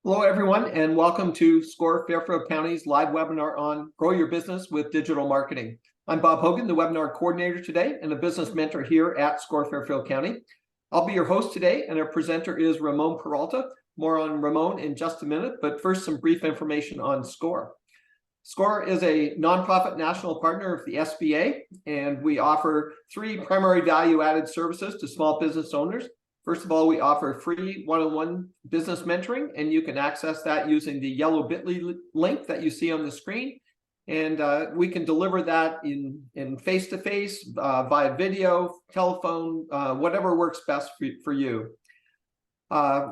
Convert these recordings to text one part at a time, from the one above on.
Hello, everyone, and welcome to SCORE Fairfield County's live webinar on Grow Your Business with Digital Marketing. I'm Bob Hogan, the webinar coordinator today and a business mentor here at SCORE Fairfield County. I'll be your host today, and our presenter is Ramon Peralta. More on Ramon in just a minute, but first some brief information on SCORE. SCORE is a nonprofit national partner of the SBA, and we offer three primary value-added services to small business owners. First of all, we offer free one-on-one business mentoring, and you can access that using the yellow bit.ly link that you see on the screen. And we can deliver that in face-to-face, via video, telephone, whatever works best for you.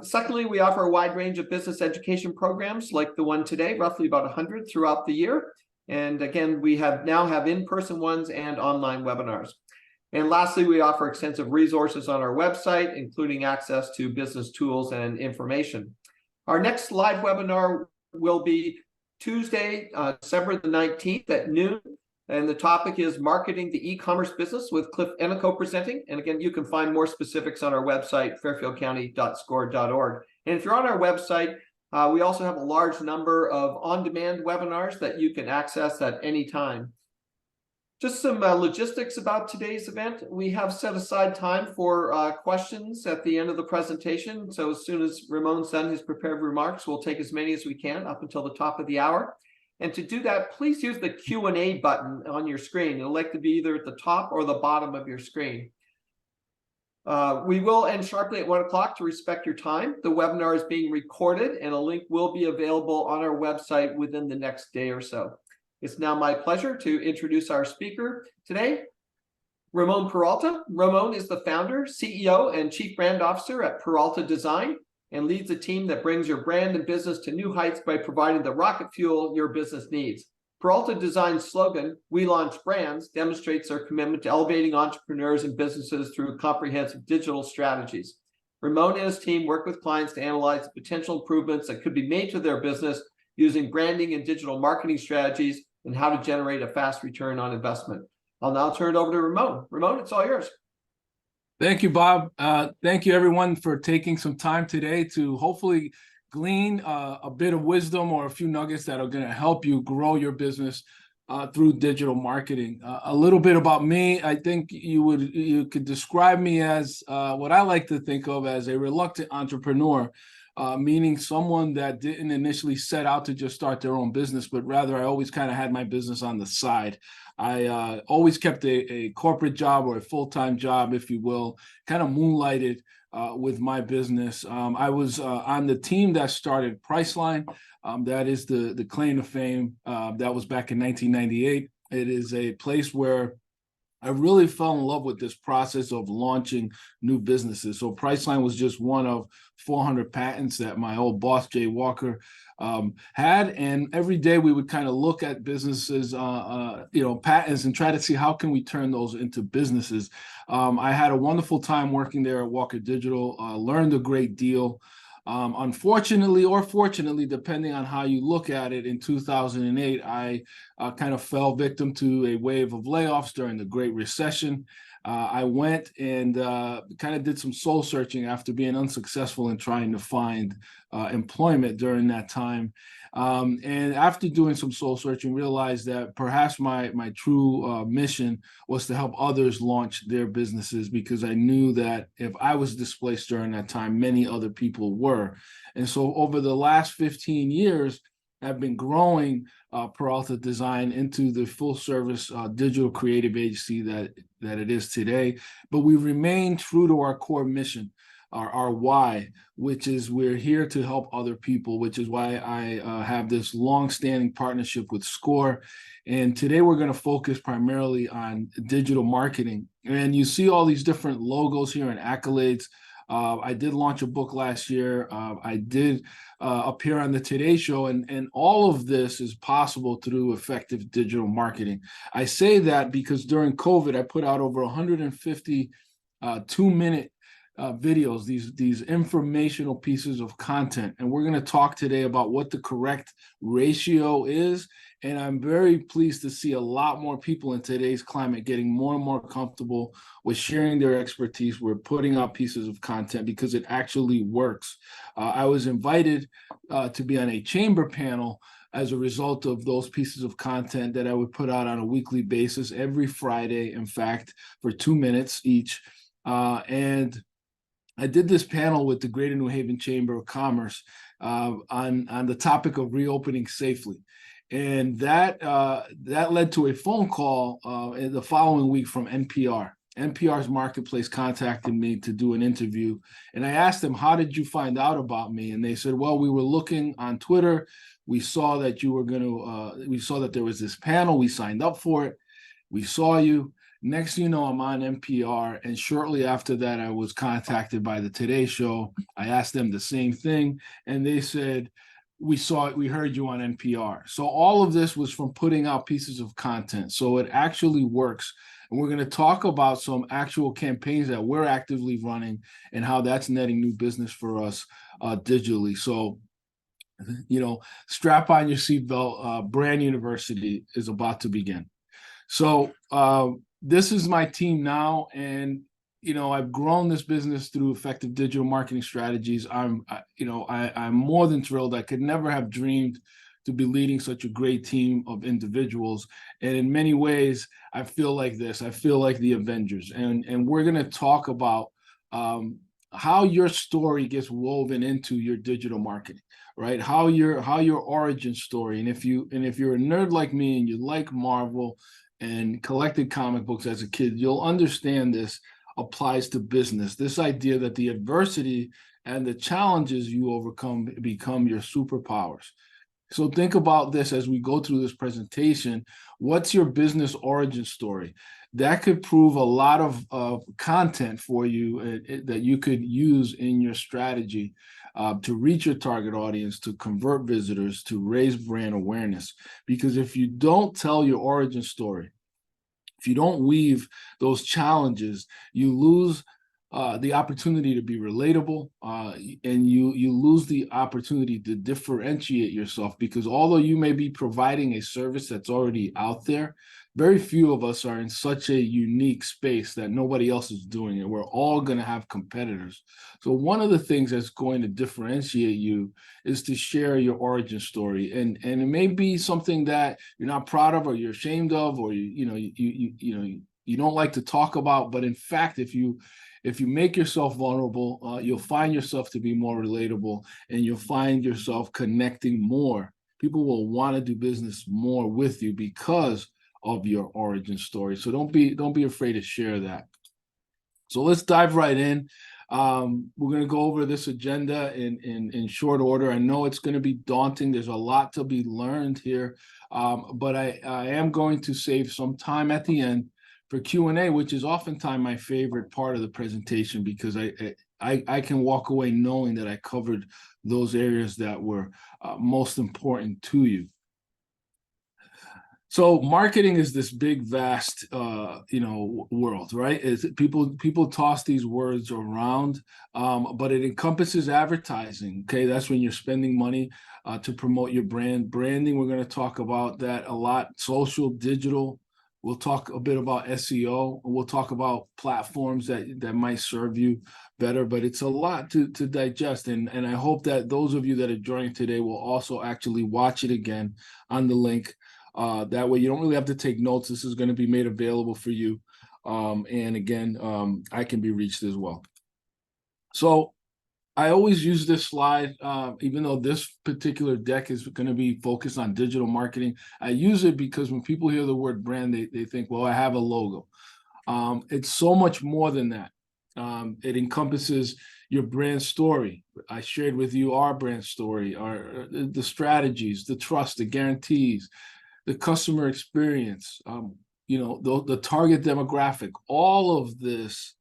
Secondly, we offer a wide range of business education programs like the one today, roughly about 100 throughout the year. And again, we now have in-person ones and online webinars. And lastly, we offer extensive resources on our website, including access to business tools and information. Our next live webinar will be Tuesday, December the 19th at noon. And the topic is Marketing the E-commerce Business with Cliff Enico presenting. And again, you can find more specifics on our website, fairfieldcounty.score.org. And if you're on our website, we also have a large number of on-demand webinars that you can access at any time. Just some logistics about today's event. We have set aside time for questions at the end of the presentation. So as soon as Ramon's done his prepared remarks, we'll take as many as we can up until the top of the hour. And to do that, please use the Q&A button on your screen. It'll like to be either at the top or the bottom of your screen. We will end sharply at 1 o'clock to respect your time. The webinar is being recorded and a link will be available on our website within the next day or so. It's now my pleasure to introduce our speaker today, Ramon Peralta. Ramon is the founder, CEO, and Chief Brand Officer at Peralta Design and leads a team that brings your brand and business to new heights by providing the rocket fuel your business needs. Peralta Design's slogan, "We Launch Brands," demonstrates their commitment to elevating entrepreneurs and businesses through comprehensive digital strategies. Ramon and his team work with clients to analyze the potential improvements that could be made to their business using branding and digital marketing strategies and how to generate a fast return on investment. I'll now turn it over to Ramon. Ramon, it's all yours. Thank you, Bob. Thank you, everyone, for taking some time today to hopefully glean a bit of wisdom or a few nuggets that are going to help you grow your business through digital marketing. A little bit about me. I think you could describe me as what I like to think of as a reluctant entrepreneur. Meaning someone that didn't initially set out to just start their own business, but rather I always kind of had my business on the side. I always kept a corporate job or a full-time job, if you will, kind of moonlighted with my business. I was on the team that started Priceline. That is the claim to fame. That was back in 1998. It is a place where I really fell in love with this process of launching new businesses. So Priceline was just one of 400 patents that my old boss, Jay Walker, had. And every day we would kind of look at businesses, patents and try to see how can we turn those into businesses. I had a wonderful time working there at Walker Digital, learned a great deal. Unfortunately or fortunately, depending on how you look at it, in 2008, I kind of fell victim to a wave of layoffs during the Great Recession. I went and kind of did some soul searching after being unsuccessful in trying to find employment during that time. And after doing some soul searching, realized that perhaps my true mission was to help others launch their businesses, because I knew that if I was displaced during that time, many other people were. And so over the last 15 years, I've been growing Peralta Design into the full service digital creative agency that it is today. But we remain true to our core mission, our why, which is we're here to help other people, which is why I have this long-standing partnership with SCORE. And today we're going to focus primarily on digital marketing. And you see all these different logos here and accolades. I did launch a book last year. I did appear on the Today Show, and all of this is possible through effective digital marketing. I say that because during COVID, I put out over 150 two-minute videos, these informational pieces of content. And we're going to talk today about what the correct ratio is. And I'm very pleased to see a lot more people in today's climate getting more and more comfortable with sharing their expertise. We're putting out pieces of content because it actually works. I was invited to be on a chamber panel as a result of those pieces of content that I would put out on a weekly basis, every Friday, in fact, for 2 minutes each. And I did this panel with the Greater New Haven Chamber of Commerce on the topic of reopening safely. And that led to a phone call the following week from NPR. NPR's Marketplace contacted me to do an interview. And I asked them, how did you find out about me? And they said, well, we were looking on Twitter. We saw that you were we saw that there was this panel. We signed up for it. We saw you. Next thing you know, I'm on NPR. And shortly after that, I was contacted by the Today Show. I asked them the same thing. And they said, we heard you on NPR. So all of this was from putting out pieces of content. So it actually works. And we're going to talk about some actual campaigns that we're actively running and how that's netting new business for us digitally. So, strap on your seatbelt. Brand University is about to begin. So this is my team now, and I've grown this business through effective digital marketing strategies. I'm more than thrilled. I could never have dreamed to be leading such a great team of individuals. And in many ways, I feel like this. I feel like the Avengers. And we're going to talk about how your story gets woven into your digital marketing, right? How your origin story. And if you're a nerd like me and you like Marvel and collected comic books as a kid, you'll understand this applies to business. This idea that the adversity and the challenges you overcome become your superpowers. So think about this as we go through this presentation. What's your business origin story? That could prove a lot of content for you that you could use in your strategy to reach your target audience, to convert visitors, to raise brand awareness. Because if you don't tell your origin story, if you don't weave those challenges, you lose the opportunity to be relatable, and you lose the opportunity to differentiate yourself, because although you may be providing a service that's already out there, very few of us are in such a unique space that nobody else is doing it. We're all going to have competitors. So one of the things that's going to differentiate you is to share your origin story. And it may be something that you're not proud of, or you're ashamed of, or you don't like to talk about. But in fact, if you make yourself vulnerable, you'll find yourself to be more relatable, and you'll find yourself connecting more. People will want to do business more with you because of your origin story. So don't be afraid to share that. So let's dive right in. We're going to go over this agenda in short order. I know it's going to be daunting. There's a lot to be learned here, but I am going to save some time at the end for Q&A, which is oftentimes my favorite part of the presentation, because I can walk away knowing that I covered those areas that were most important to you. So marketing is this big, vast, world, right? People toss these words around, but it encompasses advertising. Okay, that's when you're spending money to promote your brand. Branding, we're going to talk about that a lot. Social, digital. We'll talk a bit about SEO. We'll talk about platforms that might serve you better, but it's a lot to digest. And I hope that those of you that are joining today will also actually watch it again on the link. That way you don't really have to take notes. This is going to be made available for you. And again, I can be reached as well. So I always use this slide, even though this particular deck is going to be focused on digital marketing. I use it because when people hear the word brand, they think, well, I have a logo. It's so much more than that. It encompasses your brand story. I shared with you our brand story, the strategies, the trust, the guarantees, the customer experience, the target demographic. All of this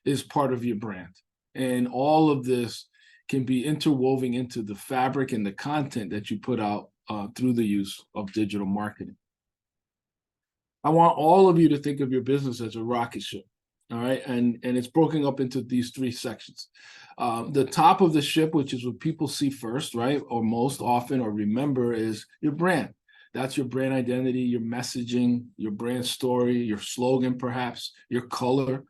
is part of your brand. And all of this can be interwoven into the fabric and the content that you put out through the use of digital marketing. I want all of you to think of your business as a rocket ship. All right, and it's broken up into these three sections. The top of the ship, which is what people see first, right, or most often or remember, is your brand. That's your brand identity, your messaging, your brand story, your slogan, perhaps, your color.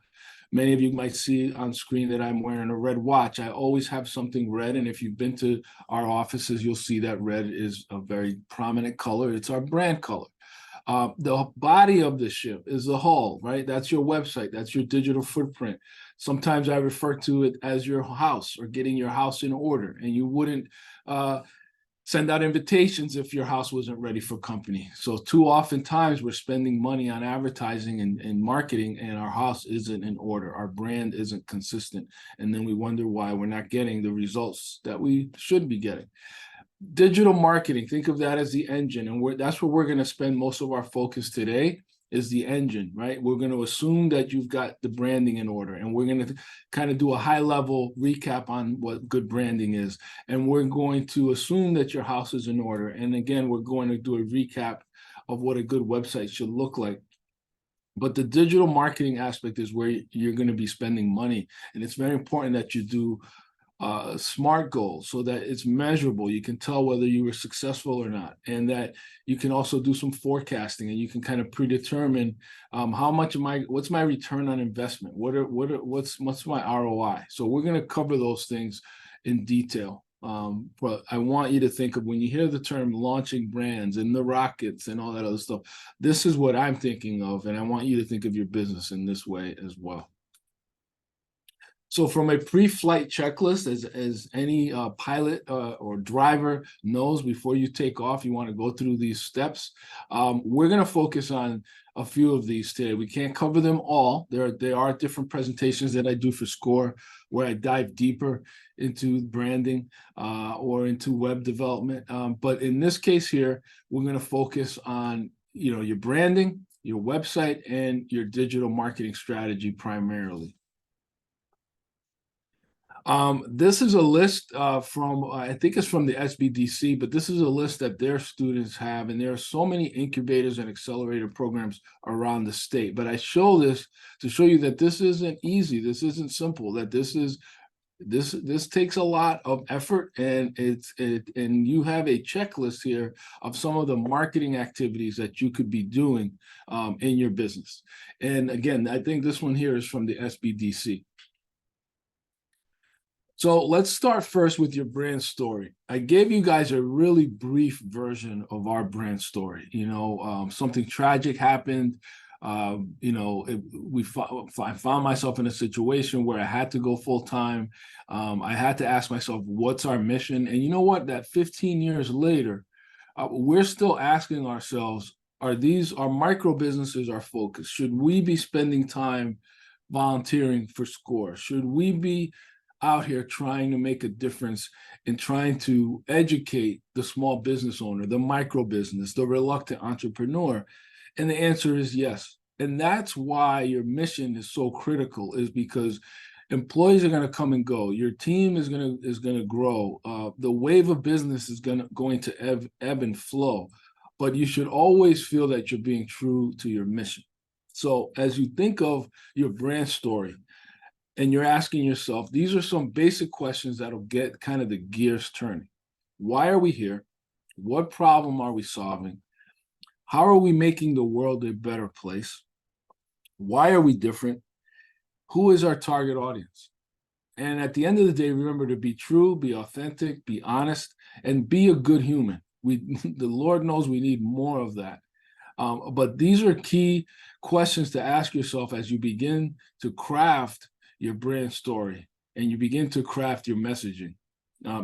Many of you might see on screen that I'm wearing a red watch. I always have something red, and if you've been to our offices, you'll see that red is a very prominent color. It's our brand color. The body of the ship is the hull, right? That's your website. That's your digital footprint. Sometimes I refer to it as your house or getting your house in order. And you wouldn't send out invitations if your house wasn't ready for company. So too often times we're spending money on advertising and marketing, and our house isn't in order. Our brand isn't consistent. And then we wonder why we're not getting the results that we should be getting. Digital marketing, think of that as the engine, and that's where we're going to spend most of our focus today, is the engine, right? We're going to assume that you've got the branding in order, and we're going to kind of do a high-level recap on what good branding is, and we're going to assume that your house is in order, and again, we're going to do a recap of what a good website should look like. But the digital marketing aspect is where you're going to be spending money, and it's very important that you do SMART goals so that it's measurable. You can tell whether you were successful or not, and that you can also do some forecasting, and you can kind of predetermine how much what's my return on investment, what's my ROI. So we're going to cover those things in detail. But I want you to think of, when you hear the term launching brands and the rockets and all that other stuff, this is what I'm thinking of, and I want you to think of your business in this way as well. So from a pre-flight checklist, as any pilot or driver knows, before you take off, you want to go through these steps. We're going to focus on a few of these today. We can't cover them all. There are different presentations that I do for SCORE where I dive deeper into branding or into web development. But in this case here, we're going to focus on your branding, your website, and your digital marketing strategy primarily. This is a list from, I think it's from the SBDC, but this is a list that their students have, and there are so many incubators and accelerator programs around the state. But I show this to show you that this isn't easy, this isn't simple, that this takes a lot of effort, and and you have a checklist here of some of the marketing activities that you could be doing in your business. And again, I think this one here is from the SBDC. So let's start first with your brand story. I gave you guys a really brief version of our brand story. Something tragic happened. I found myself in a situation where I had to go full time. I had to ask myself, what's our mission? And you know what? That 15 years later, we're still asking ourselves, are micro businesses our focus? Should we be spending time volunteering for SCORE? Should we be out here trying to make a difference and trying to educate the small business owner, the micro business, the reluctant entrepreneur? And the answer is yes. And that's why your mission is so critical, is because employees are going to come and go. Your team is going to grow. The wave of business is going to ebb and flow. But you should always feel that you're being true to your mission. So as you think of your brand story, and you're asking yourself, these are some basic questions that'll get kind of the gears turning. Why are we here? What problem are we solving? How are we making the world a better place? Why are we different? Who is our target audience? And at the end of the day, remember to be true, be authentic, be honest, and be a good human. The Lord knows we need more of that. But these are key questions to ask yourself as you begin to craft your brand story and you begin to craft your messaging,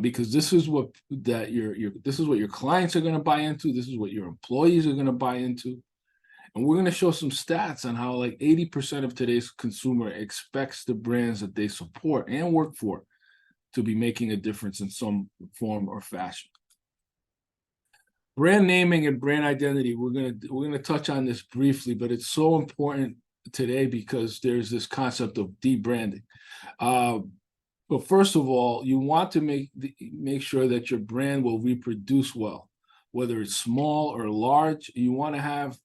because this is what your clients are going to buy into. This is what your employees are going to buy into. And we're going to show some stats on how like 80% of today's consumer expects the brands that they support and work for to be making a difference in some form or fashion. Brand naming and brand identity, we're going to touch on this briefly, but it's so important today because there's this concept of debranding. But first of all, you want to make sure that your brand will reproduce well, whether it's small or large. You want to have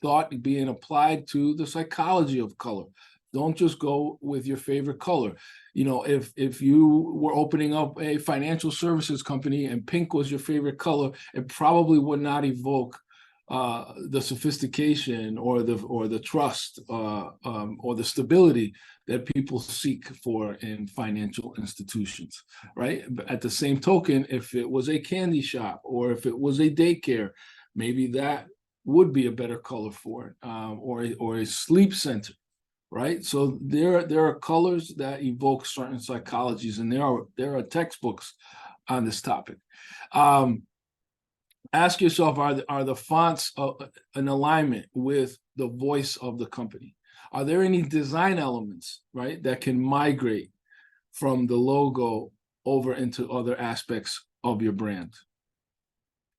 thought being applied to the psychology of color, Don't just go with your favorite color. You know, if you were opening up a financial services company and pink was your favorite color, it probably would not evoke the sophistication or the trust or the stability that people seek for in financial institutions, right? But at the same token, if it was a candy shop or if it was a daycare, maybe that would be a better color for it, or a sleep center, right? So there are colors that evoke certain psychologies, and there are textbooks on this topic. Ask yourself, are the fonts in alignment with the voice of the company? Are there any design elements, right, that can migrate from the logo over into other aspects of your brand?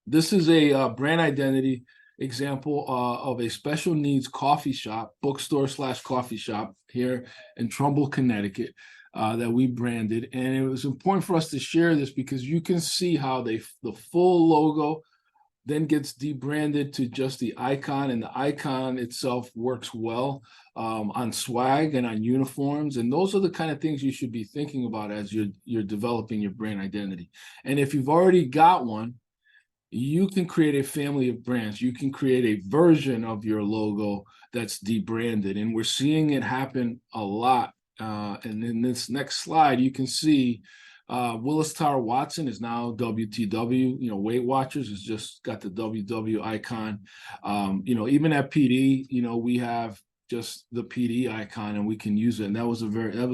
This is a brand identity example of a special needs coffee shop, bookstore / coffee shop here in Trumbull, Connecticut, that we branded. And it was important for us to share this because you can see how the full logo then gets debranded to just the icon, and the icon itself works well on swag and on uniforms. And those are the kind of things you should be thinking about as you're developing your brand identity. And if you've already got one, you can create a family of brands. You can create a version of your logo that's debranded. And we're seeing it happen a lot. And in this next slide, you can see Willis Tower Watson is now WTW. You know, Weight Watchers has just got the WW icon. You know, even at PD, you know, we have just the PD icon and we can use it. And that was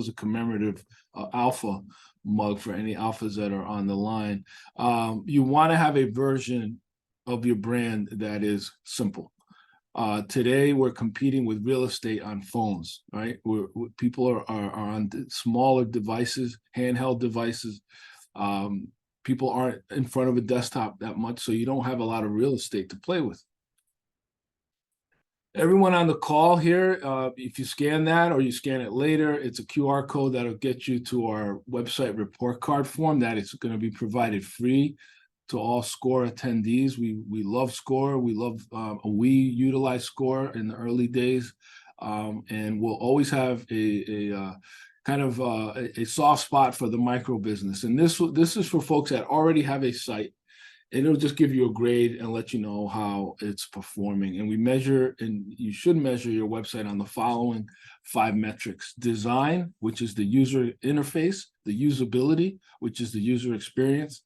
a commemorative alpha mug for any alphas that are on the line. You want to have a version of your brand that is simple. Today, we're competing with real estate on phones, right? People are on smaller devices, handheld devices. People aren't in front of a desktop that much, so you don't have a lot of real estate to play with. Everyone on the call here, if you scan that or you scan it later, it's a QR code that'll get you to our website report card form that is going to be provided free to all SCORE attendees. We love SCORE. We utilize SCORE in the early days, and we'll always have a kind of a soft spot for the micro business. And this is for folks that already have a site. And it'll just give you a grade and let you know how it's performing. And we measure, and you should measure your website on the following 5 metrics: design, which is the user interface; the usability, which is the user experience.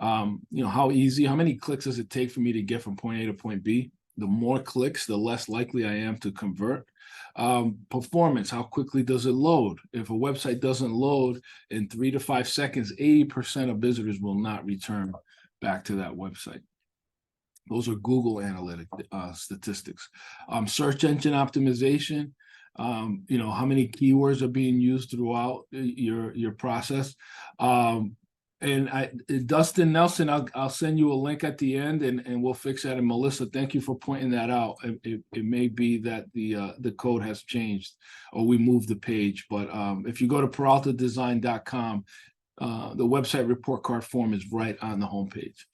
You know, how many clicks does it take for me to get from point A to point B? The more clicks, the less likely I am to convert. Performance, how quickly does it load? If a website doesn't load in 3 to 5 seconds, 80% of visitors will not return back to that website. Those are Google analytic statistics. Search engine optimization, you know, how many keywords are being used throughout your process. And Dustin Nelson, I'll send you a link at the end, and we'll fix that. And Melissa, thank you for pointing that out. It may be that the code has changed or we moved the page, but if you go to peraltadesign.com, the website report card form is right on the homepage.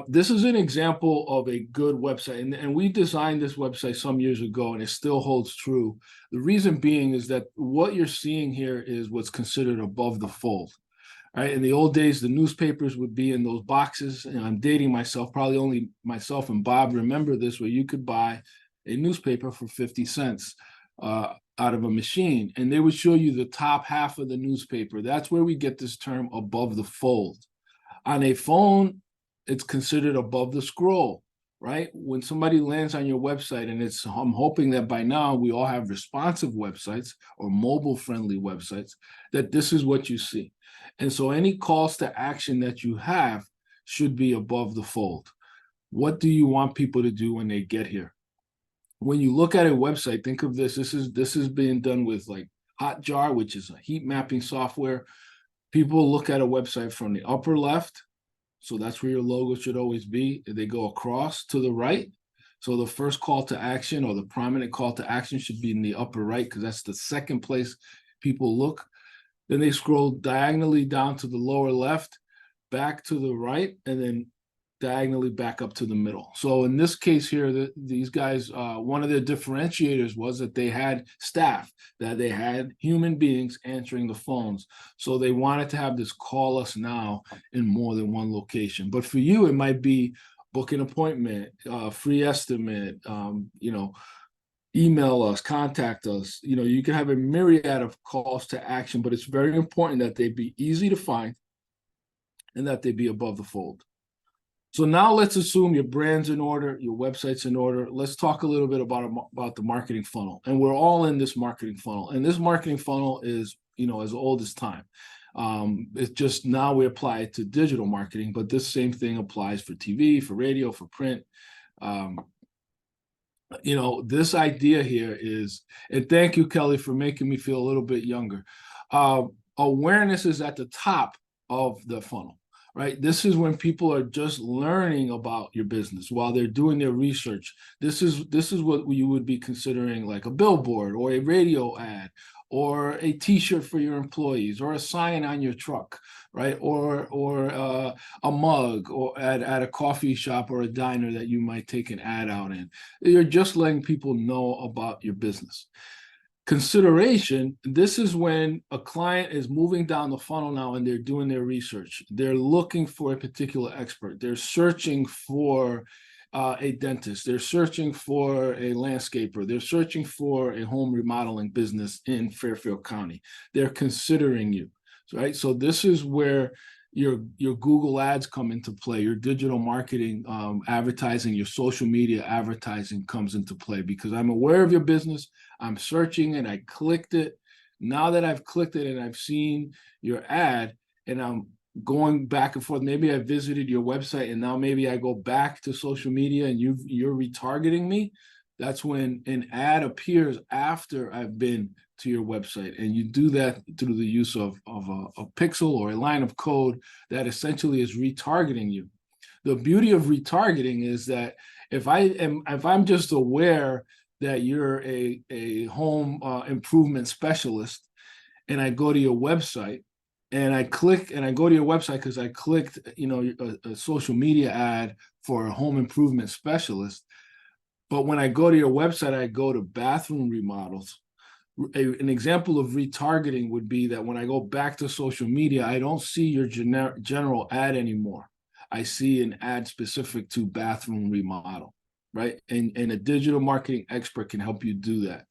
This is an example of a good website, and we designed this website some years ago, and it still holds true. The reason being is that what you're seeing here is what's considered above the fold. Right? In the old days, the newspapers would be in those boxes, and I'm dating myself, probably only myself and Bob remember this, where you could buy a newspaper for 50 cents out of a machine, and they would show you the top half of the newspaper. That's where we get this term above the fold. On a phone, it's considered above the scroll, right? When somebody lands on your website, and I'm hoping that by now we all have responsive websites or mobile-friendly websites, that this is what you see. And so any calls to action that you have should be above the fold. What do you want people to do when they get here? When you look at a website, think of this. This is being done with like Hotjar, which is a heat mapping software. People look at a website from the upper left. So that's where your logo should always be. They go across to the right. So the first call to action or the prominent call to action should be in the upper right, because that's the second place people look. Then they scroll diagonally down to the lower left, back to the right, and then diagonally back up to the middle. So in this case here, these guys, one of their differentiators was that they had staff, that they had human beings answering the phones. So they wanted to have this call us now in more than one location. But for you, it might be book an appointment, free estimate, email us, contact us. You can have a myriad of calls to action, but it's very important that they be easy to find and that they be above the fold. So now let's assume your brand's in order, your website's in order. Let's talk a little bit about the marketing funnel. And we're all in this marketing funnel. And this marketing funnel is, as old as time. It's just now we apply it to digital marketing, but this same thing applies for TV, for radio, for print. This idea here is, and thank you, Kelly, for making me feel a little bit younger. Awareness is at the top of the funnel, right? This is when people are just learning about your business while they're doing their research. This is what you would be considering like a billboard or a radio ad or a T-shirt for your employees, or a sign on your truck, right? Or a mug, or at a coffee shop or a diner that you might take an ad out in. You're just letting people know about your business. Consideration, this is when a client is moving down the funnel now and they're doing their research. They're looking for a particular expert. They're searching for a dentist. They're searching for a landscaper. They're searching for a home remodeling business in Fairfield County. They're considering you, right? So this is where your Google ads come into play, your digital marketing, advertising, your social media advertising comes into play, because I'm aware of your business. I'm searching and I clicked it. Now that I've clicked it and I've seen your ad and I'm going back and forth, maybe I visited your website and now maybe I go back to social media and you're retargeting me. That's when an ad appears after I've been to your website, and you do that through the use of a pixel or a line of code that essentially is retargeting you. The beauty of retargeting is that if I'm just aware that you're a home improvement specialist, and I go to your website and I click and I go to your website because I clicked a social media ad for a home improvement specialist. But when I go to your website, I go to bathroom remodels. An example of retargeting would be that when I go back to social media, I don't see your general ad anymore. I see an ad specific to bathroom remodel, right? And a digital marketing expert can help you do that.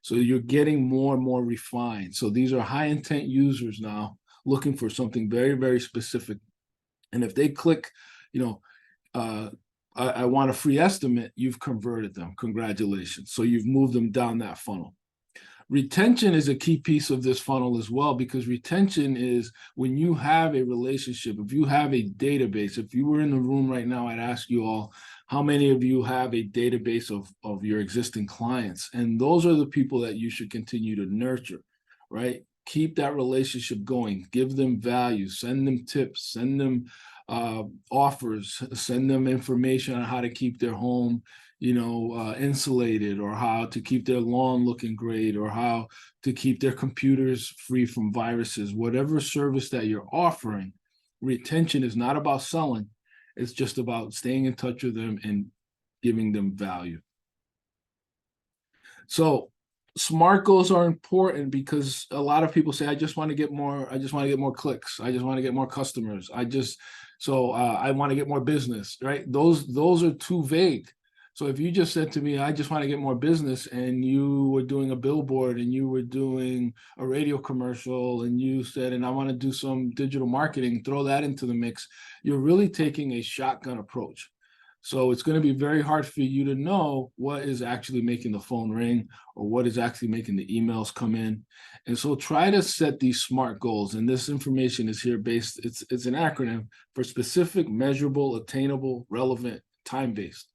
So you're getting more and more refined. So these are high intent users now looking for something very, very specific. And if they click, I want a free estimate, you've converted them. Congratulations. So you've moved them down that funnel. Retention is a key piece of this funnel as well, because retention is when you have a relationship, if you have a database. If you were in the room right now, I'd ask you all, how many of you have a database of your existing clients? And those are the people that you should continue to nurture, right? Keep that relationship going, give them value, send them tips, send them offers, send them information on how to keep their home insulated, or how to keep their lawn looking great, or how to keep their computers free from viruses. Whatever service that you're offering, retention is not about selling. It's just about staying in touch with them and giving them value. So SMART goals are important because a lot of people say, I just want to get more clicks. I just want to get more customers. I want to get more business, right? Those are too vague. So if you just said to me, I just want to get more business, and you were doing a billboard and you were doing a radio commercial and you said, and I want to do some digital marketing, throw that into the mix, you're really taking a shotgun approach. So it's going to be very hard for you to know what is actually making the phone ring or what is actually making the emails come in. And so try to set these SMART goals. And this information is here based, it's an acronym for specific, measurable, attainable, relevant, time-based.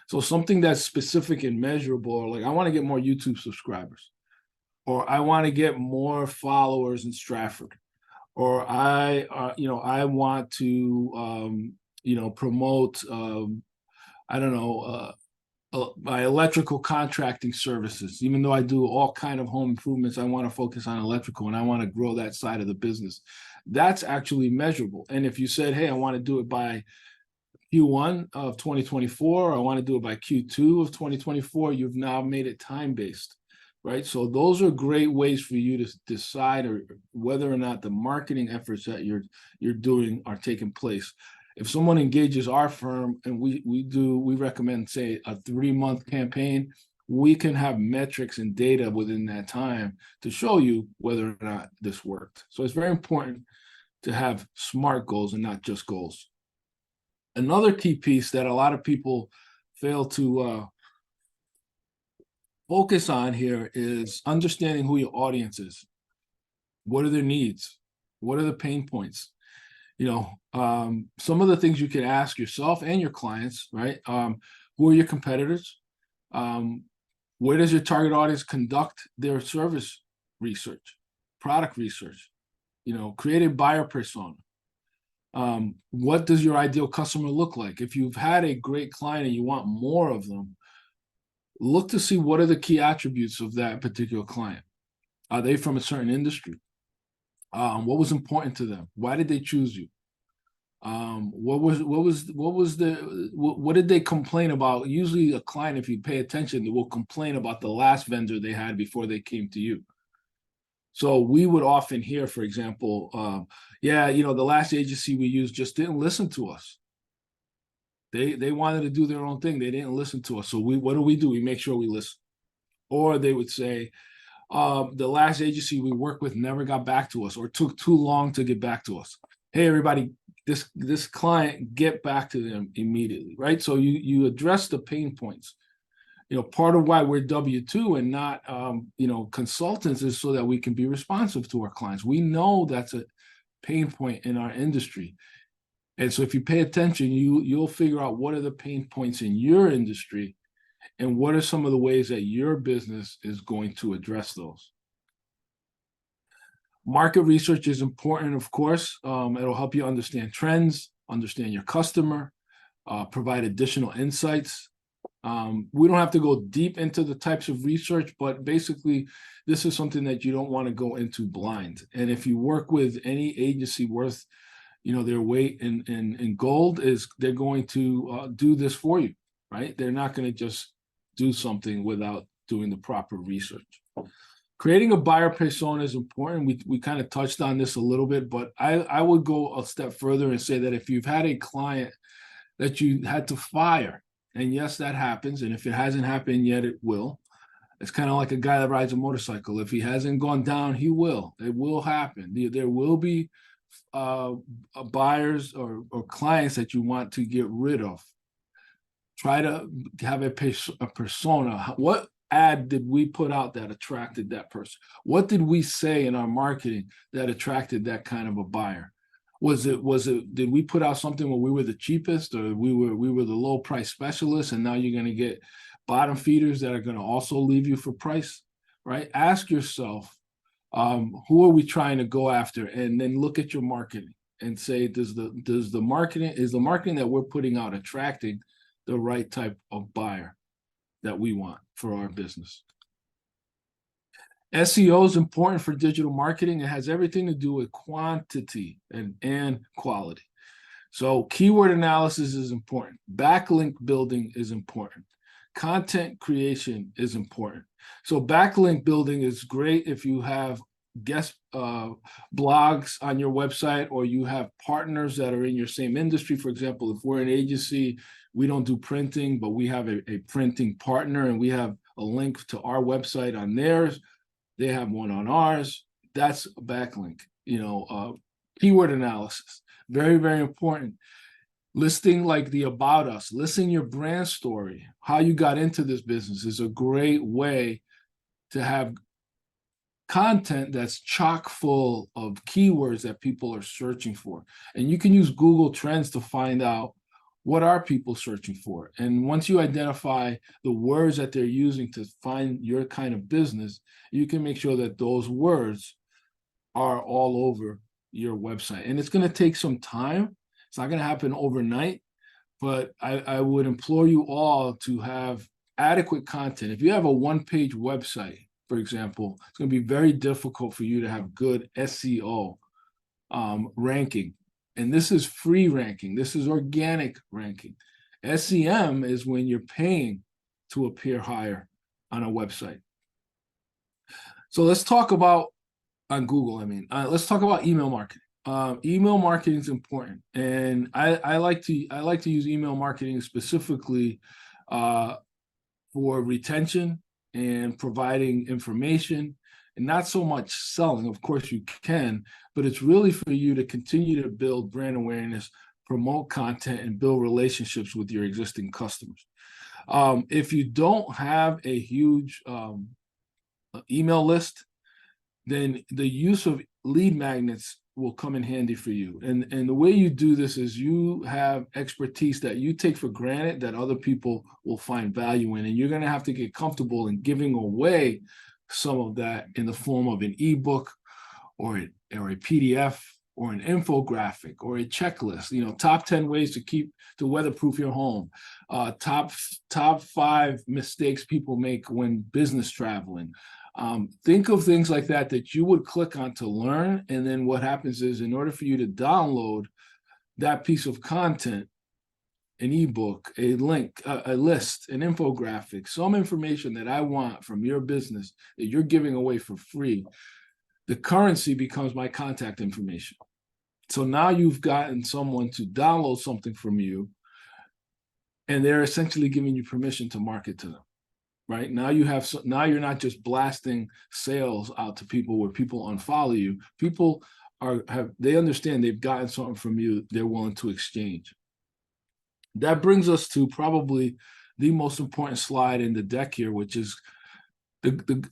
So something that's specific and measurable, like I want to get more YouTube subscribers, or I want to get more followers in Stratford, or I want to, promote, my electrical contracting services. Even though I do all kind of home improvements, I want to focus on electrical and I want to grow that side of the business. That's actually measurable. And if you said, hey, I want to do it by Q1 of 2024, or I want to do it by Q2 of 2024, you've now made it time-based, right? So those are great ways for you to decide whether or not the marketing efforts that you're doing are taking place. If someone engages our firm and we recommend, say, a 3-month campaign, we can have metrics and data within that time to show you whether or not this worked. So it's very important to have SMART goals and not just goals. Another key piece that a lot of people fail to focus on here is understanding who your audience is. What are their needs? What are the pain points? Some of the things you can ask yourself and your clients, right? Who are your competitors? Where does your target audience conduct their service research, product research? Create a buyer persona. What does your ideal customer look like? If you've had a great client and you want more of them, look to see what are the key attributes of that particular client. Are they from a certain industry? What was important to them? Why did they choose you? What did they complain about? Usually a client, if you pay attention, they will complain about the last vendor they had before they came to you. So we would often hear, for example, the last agency we used just didn't listen to us. They wanted to do their own thing. They didn't listen to us. So what do? We make sure we listen. Or they would say, the last agency we worked with never got back to us or took too long to get back to us. Hey, everybody, this client, get back to them immediately, right? So you address the pain points. Part of why we're W-2 and not, consultants is so that we can be responsive to our clients. We know that's a pain point in our industry. And so if you pay attention, you'll figure out what are the pain points in your industry and what are some of the ways that your business is going to address those. Market research is important, of course. It'll help you understand trends, understand your customer, provide additional insights. We don't have to go deep into the types of research, but basically this is something that you don't want to go into blind. And if you work with any agency worth their weight in gold, is they're going to do this for you, right? They're not going to just do something without doing the proper research. Creating a buyer persona is important. We kind of touched on this a little bit, but I would go a step further and say that if you've had a client that you had to fire, and yes, that happens. And if it hasn't happened yet, it will. It's kind of like a guy that rides a motorcycle. If he hasn't gone down, he will. It will happen. There will be buyers or clients that you want to get rid of. Try to have a persona. What ad did we put out that attracted that person? What did we say in our marketing that attracted that kind of a buyer? Did we put out something where we were the cheapest, or we were the low price specialist, and now you're going to get bottom feeders that are going to also leave you for price, right? Ask yourself, who are we trying to go after? And then look at your marketing and say, is the marketing that we're putting out attracting the right type of buyer that we want for our business? SEO is important for digital marketing. It has everything to do with quantity and quality. So keyword analysis is important. Backlink building is important. Content creation is important. So backlink building is great if you have guest blogs on your website, or you have partners that are in your same industry. For example, if we're an agency, we don't do printing, but we have a printing partner, and we have a link to our website on theirs. They have one on ours. That's a backlink. Keyword analysis, very, very important. Listing like the about us, listing your brand story, how you got into this business is a great way to have content that's chock full of keywords that people are searching for. And you can use Google Trends to find out what are people searching for. And once you identify the words that they're using to find your kind of business, you can make sure that those words are all over your website. And it's going to take some time. It's not going to happen overnight, but I would implore you all to have adequate content. If you have a one-page website, for example, it's going to be very difficult for you to have good SEO ranking. And this is free ranking. This is organic ranking. SEM is when you're paying to appear higher on a website. So let's talk about on Google. Let's talk about email marketing. Email marketing is important, and I like to use email marketing specifically for retention and providing information, and not so much selling. Of course, you can, but it's really for you to continue to build brand awareness, promote content, and build relationships with your existing customers. If you don't have a huge email list, then the use of lead magnets will come in handy for you. And the way you do this is you have expertise that you take for granted that other people will find value in, and you're going to have to get comfortable in giving away some of that in the form of an ebook or a PDF or an infographic or a checklist. Top 10 ways to weatherproof your home, top 5 mistakes people make when business traveling. Think of things like that you would click on to learn. And then what happens is, in order for you to download that piece of content, an ebook, a link, a list, an infographic, some information that I want from your business that you're giving away for free, the currency becomes my contact information. So now you've gotten someone to download something from you, and they're essentially giving you permission to market to them. Right now, you're not just blasting sales out to people where people unfollow you. People they understand they've gotten something from you. They're willing to exchange. That brings us to probably the most important slide in the deck here, which is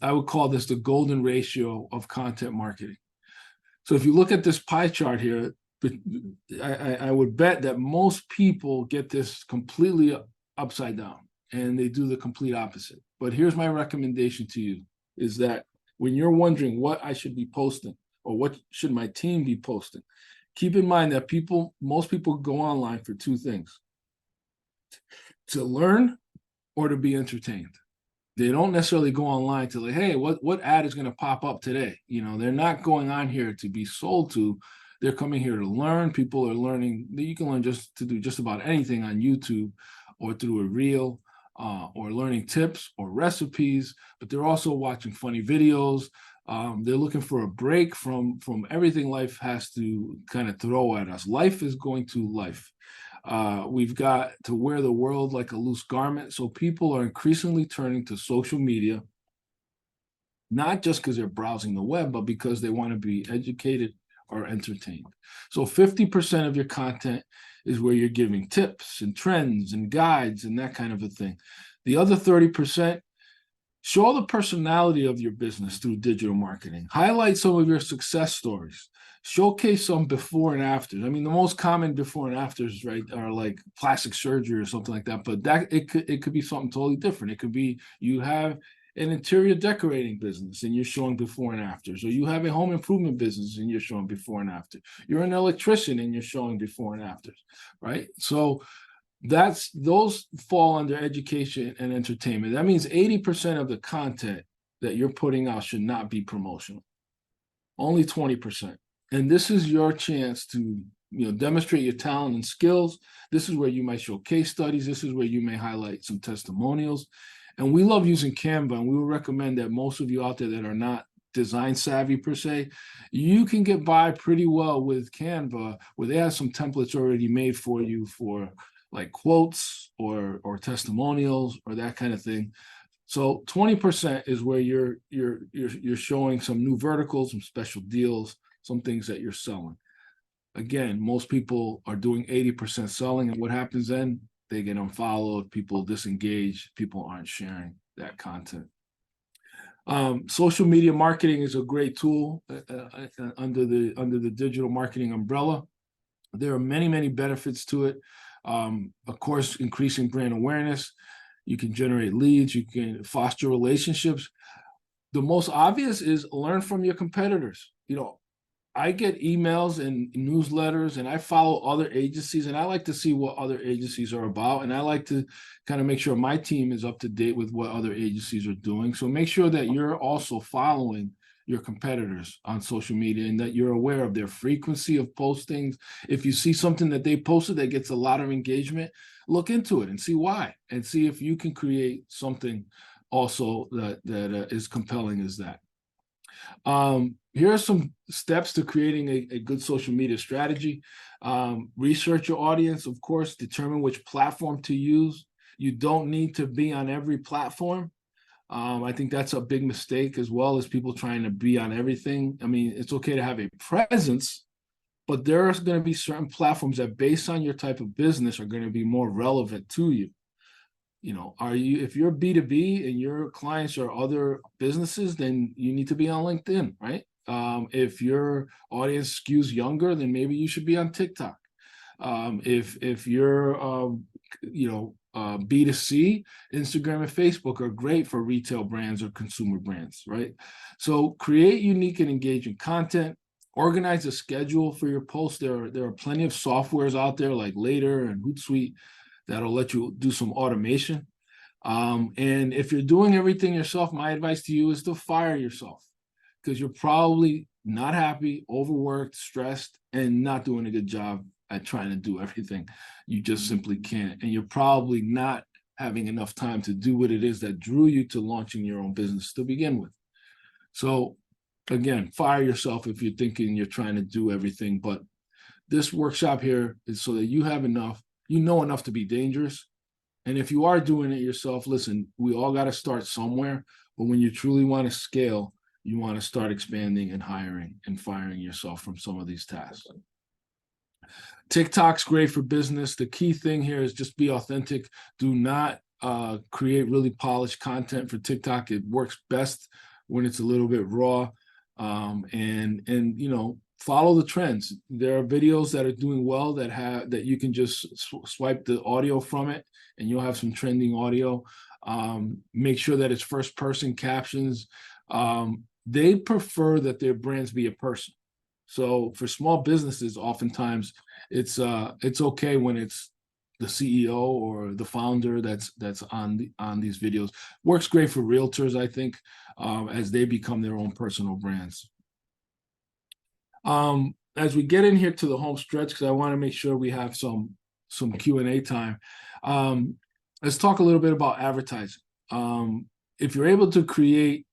I would call this the golden ratio of content marketing. So if you look at this pie chart here, I would bet that most people get this completely upside down, and they do the complete opposite. But here's my recommendation to you, is that when you're wondering what I should be posting or what should my team be posting, keep in mind that most people go online for 2 things: to learn or to be entertained. They don't necessarily go online to hey, what ad is going to pop up today? They're not going on here to be sold to. They're coming here to learn. People are learning. You can learn to do just about anything on YouTube or through a reel, or learning tips or recipes, but they're also watching funny videos. They're looking for a break from everything life has to kind of throw at us. Life is going to life. We've got to wear the world like a loose garment. So people are increasingly turning to social media, not just because they're browsing the web, but because they want to be educated or entertained. So 50% of your content is where you're giving tips and trends and guides and that kind of a thing. The other 30%, show the personality of your business through digital marketing. Highlight some of your success stories. Showcase some before and afters. The most common before and afters, right, are like plastic surgery or something like that. But it could be something totally different. It could be you have an interior decorating business and you're showing before and afters, or you have a home improvement business and you're showing before and after. You're an electrician and you're showing before and afters, right? So those fall under education and entertainment. That means 80% of the content that you're putting out should not be promotional. Only 20%. And this is your chance to demonstrate your talent and skills. This is where you might show case studies. This is where you may highlight some testimonials. And we love using Canva, and we would recommend that most of you out there that are not design savvy per se, you can get by pretty well with Canva, where they have some templates already made for you for like quotes or testimonials or that kind of thing. So 20% is where you're showing some new verticals, some special deals, some things that you're selling. Again, most people are doing 80% selling, and what happens then? They get unfollowed, people disengage, people aren't sharing that content. Social media marketing is a great tool under the digital marketing umbrella. There are many, many benefits to it. Of course, increasing brand awareness. You can generate leads. You can foster relationships. The most obvious is learn from your competitors. I get emails and newsletters, and I follow other agencies, and I like to see what other agencies are about, and I like to kind of make sure my team is up to date with what other agencies are doing. So make sure that you're also following your competitors on social media and that you're aware of their frequency of postings. If you see something that they posted that gets a lot of engagement, look into it and see why, and see if you can create something also that is compelling as that. Here are some steps to creating a good social media strategy. Research your audience, of course, determine which platform to use. You don't need to be on every platform. I think that's a big mistake, as well as people trying to be on everything. I mean, it's okay to have a presence, but there are going to be certain platforms that, based on your type of business, are going to be more relevant to you. You know, if you're B2B and your clients are other businesses, then you need to be on LinkedIn, right? If your audience skews younger, then maybe you should be on TikTok. If you're B2C, Instagram and Facebook are great for retail brands or consumer brands, right? So create unique and engaging content. Organize a schedule for your posts. There are plenty of softwares out there like Later and Hootsuite that'll let you do some automation. And if you're doing everything yourself, my advice to you is to fire yourself, because you're probably not happy, overworked, stressed, and not doing a good job at trying to do everything. You just simply can't. And you're probably not having enough time to do what it is that drew you to launching your own business to begin with. So again, fire yourself if you're thinking you're trying to do everything. But this workshop here is so that you have enough, you know enough to be dangerous. And if you are doing it yourself, listen, we all got to start somewhere. But when you truly want to scale, you want to start expanding and hiring and firing yourself from some of these tasks. TikTok's great for business. The key thing here is just be authentic. Do not create really polished content for TikTok. It works best when it's a little bit raw. And you know, follow the trends. There are videos that are doing well that you can just swipe the audio from it, and you'll have some trending audio. Make sure that it's first person captions. They prefer that their brands be a person. So for small businesses, oftentimes it's okay when it's the CEO or the founder that's on these videos. Works great for realtors, I think, as they become their own personal brands. As we get in here to the home stretch, because I want to make sure we have some Q&A time. Let's talk a little bit about advertising. If you're able to create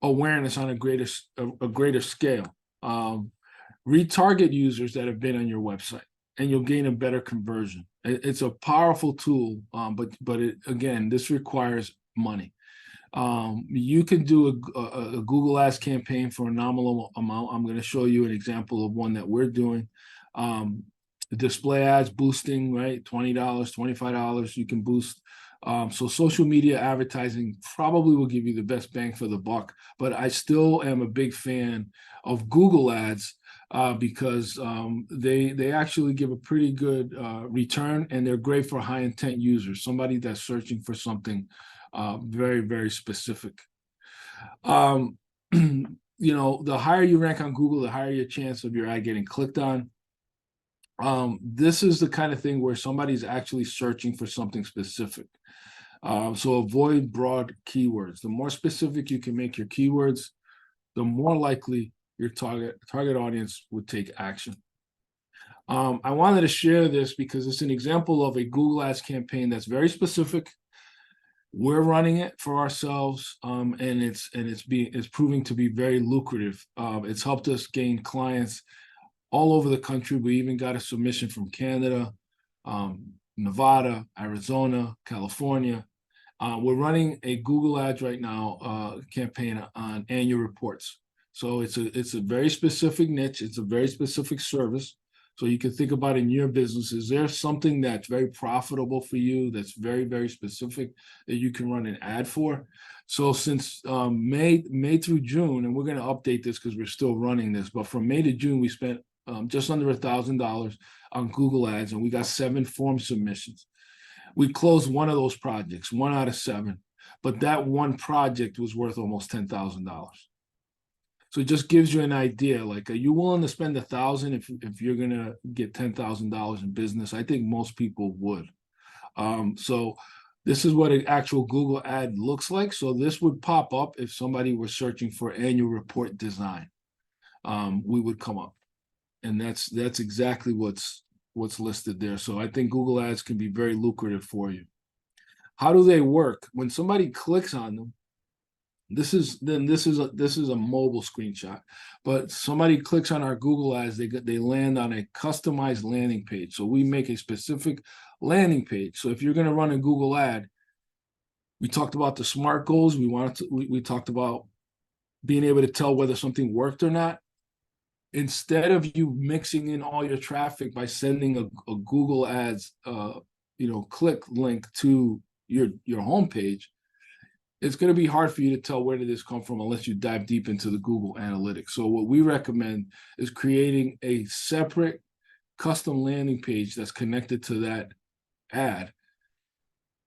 awareness on a greater scale, retarget users that have been on your website, and you'll gain a better conversion. It's a powerful tool, but again, this requires money. You can do a Google Ads campaign for a nominal amount. I'm going to show you an example of one that we're doing. The display ads boosting, right? $20, $25, you can boost. So social media advertising probably will give you the best bang for the buck, but I still am a big fan of Google Ads because they actually give a pretty good return, and they're great for high intent users, somebody that's searching for something very, very specific. You know, the higher you rank on Google, the higher your chance of your ad getting clicked on. This is the kind of thing where somebody's actually searching for something specific. So avoid broad keywords. The more specific you can make your keywords, the more likely your target audience would take action. I wanted to share this because it's an example of a Google Ads campaign that's very specific. We're running it for ourselves, and it's proving to be very lucrative. It's helped us gain clients all over the country. We even got a submission from Canada, Nevada, Arizona, California. We're running a Google Ads right now campaign on annual reports. So it's a very specific niche. It's a very specific service. So you can think about in your business, is there something that's very profitable for you, that's very, very specific, that you can run an ad for? So since May through June, and we're going to update this because we're still running this, but from May to June, we spent just under $1,000 on Google Ads, and we got 7 form submissions. We closed one of those projects, 1 out of 7, but that one project was worth almost $10,000. So it just gives you an idea. Like, are you willing to spend $1,000 if you're gonna get $10,000 in business? I think most people would. So This is what an actual Google ad looks like. So this would pop up if somebody were searching for annual report design. We would come up, and that's exactly what's listed there. So I think Google Ads can be very lucrative for you. How do they work? When somebody clicks on them, this is a mobile screenshot, but somebody clicks on our Google Ads, they land on a customized landing page. So we make a specific landing page. So if you're going to run a Google ad, we talked about the SMART goals. We talked about being able to tell whether something worked or not. Instead of you mixing in all your traffic by sending a Google Ads click link to your homepage, it's going to be hard for you to tell where did this come from unless you dive deep into the Google Analytics. So what we recommend is creating a separate custom landing page that's connected to that ad.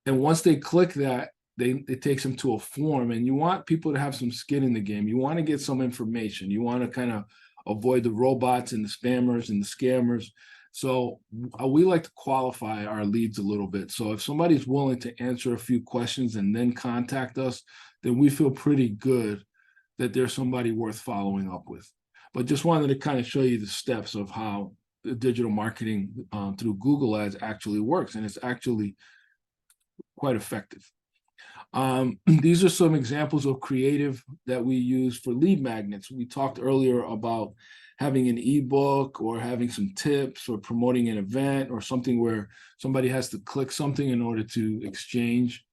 And once they click that, it takes them to a form, and you want people to have some skin in the game. You want to get some information. You want to kind of avoid the robots and the spammers and the scammers. So we like to qualify our leads a little bit. So if somebody's willing to answer a few questions and then contact us, then we feel pretty good that there's somebody worth following up with. But just wanted to kind of show you the steps of how the digital marketing through Google Ads actually works. And it's actually quite effective. These are some examples of creative that we use for lead magnets. We talked earlier about having an ebook or having some tips or promoting an event or something where somebody has to click something in order to exchange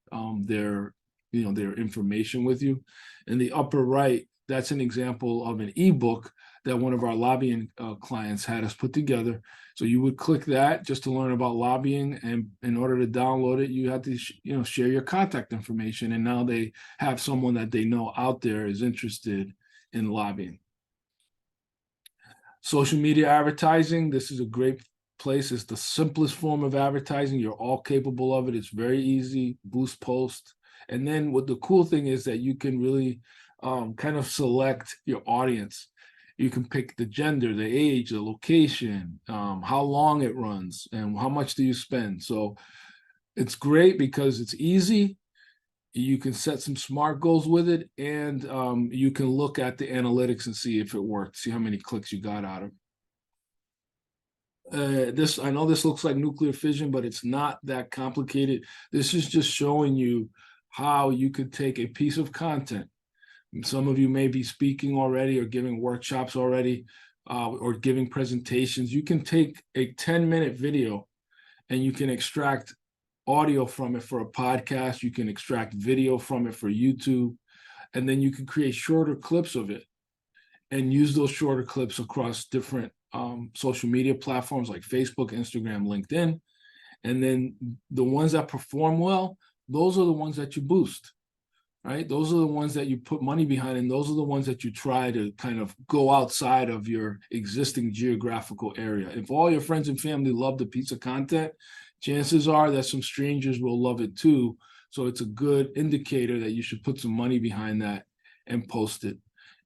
their information with you. In the upper right, that's an example of an ebook that one of our lobbying clients had us put together. So you would click that just to learn about lobbying, and in order to download it, you have to share your contact information, and now they have someone that they know out there is interested in lobbying. Social media advertising, this is a great place. It's the simplest form of advertising. You're all capable of it. It's very easy, boost post. And then what the cool thing is that you can really kind of select your audience. You can pick the gender, the age, the location, how long it runs, and how much do you spend. So it's great because it's easy. You can set some SMART goals with it, and you can look at the analytics and see if it worked, see how many clicks you got out of it. I know this looks like nuclear fission, but it's not that complicated. This is just showing you how you could take a piece of content. Some of you may be speaking already or giving workshops already or giving presentations. You can take a 10-minute video and you can extract audio from it for a podcast. You can extract video from it for YouTube. And then you can create shorter clips of it and use those shorter clips across different social media platforms like Facebook, Instagram, LinkedIn. And then the ones that perform well, those are the ones that you boost. Right? Those are the ones that you put money behind, and those are the ones that you try to kind of go outside of your existing geographical area. If all your friends and family love the piece of content, chances are that some strangers will love it too. So it's a good indicator that you should put some money behind that and post it.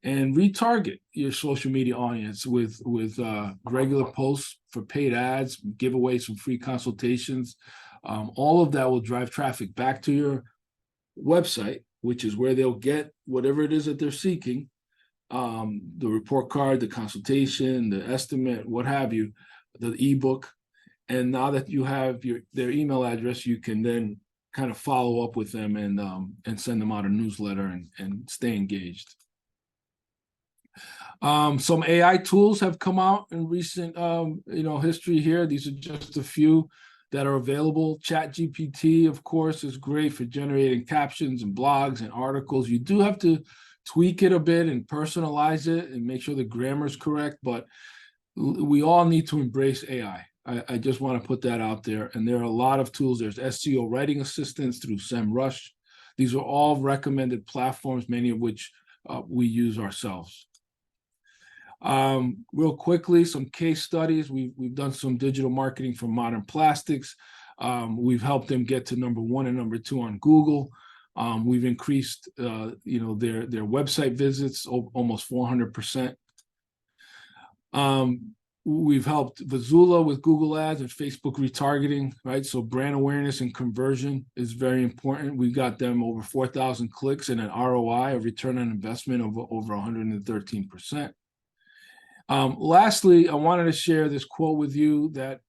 And retarget your social media audience with regular posts for paid ads, give away some free consultations. All of that will drive traffic back to your website, which is where they'll get whatever it is that they're seeking, the report card, the consultation, the estimate, what have you, the ebook. And now that you have their email address, you can then kind of follow up with them and send them out a newsletter and stay engaged. Some AI tools have come out in recent history here. These are just a few that are available. ChatGPT, of course, is great for generating captions and blogs and articles. You do have to tweak it a bit and personalize it and make sure the grammar is correct, but we all need to embrace AI. I just want to put that out there. And there are a lot of tools. There's SEO writing assistance through SEMrush. These are all recommended platforms, many of which we use ourselves. Real quickly, some case studies. We've done some digital marketing for Modern Plastics. We've helped them get to #1 and #2 on Google. We've increased, their website visits almost 400%. We've helped Vizula with Google Ads and Facebook retargeting, right? So brand awareness and conversion is very important. We got them over 4,000 clicks and an ROI, a return on investment of over 113%. Lastly, I wanted to share this quote with you that,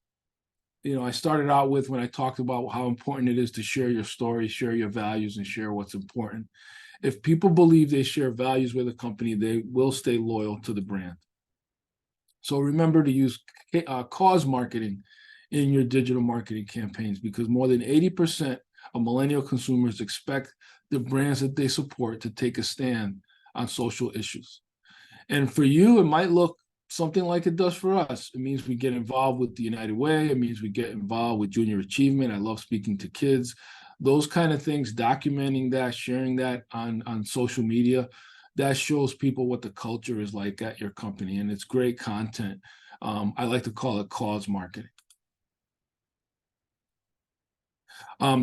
I started out with when I talked about how important it is to share your story, share your values, and share what's important. If people believe they share values with a company, they will stay loyal to the brand. So remember to use cause marketing in your digital marketing campaigns, because more than 80% of millennial consumers expect the brands that they support to take a stand on social issues. And for you, it might look something like it does for us. It means we get involved with the United Way. It means we get involved with Junior Achievement. I love speaking to kids. Those kind of things, documenting that, sharing that on social media, that shows people what the culture is like at your company, and it's great content. I like to call it cause marketing.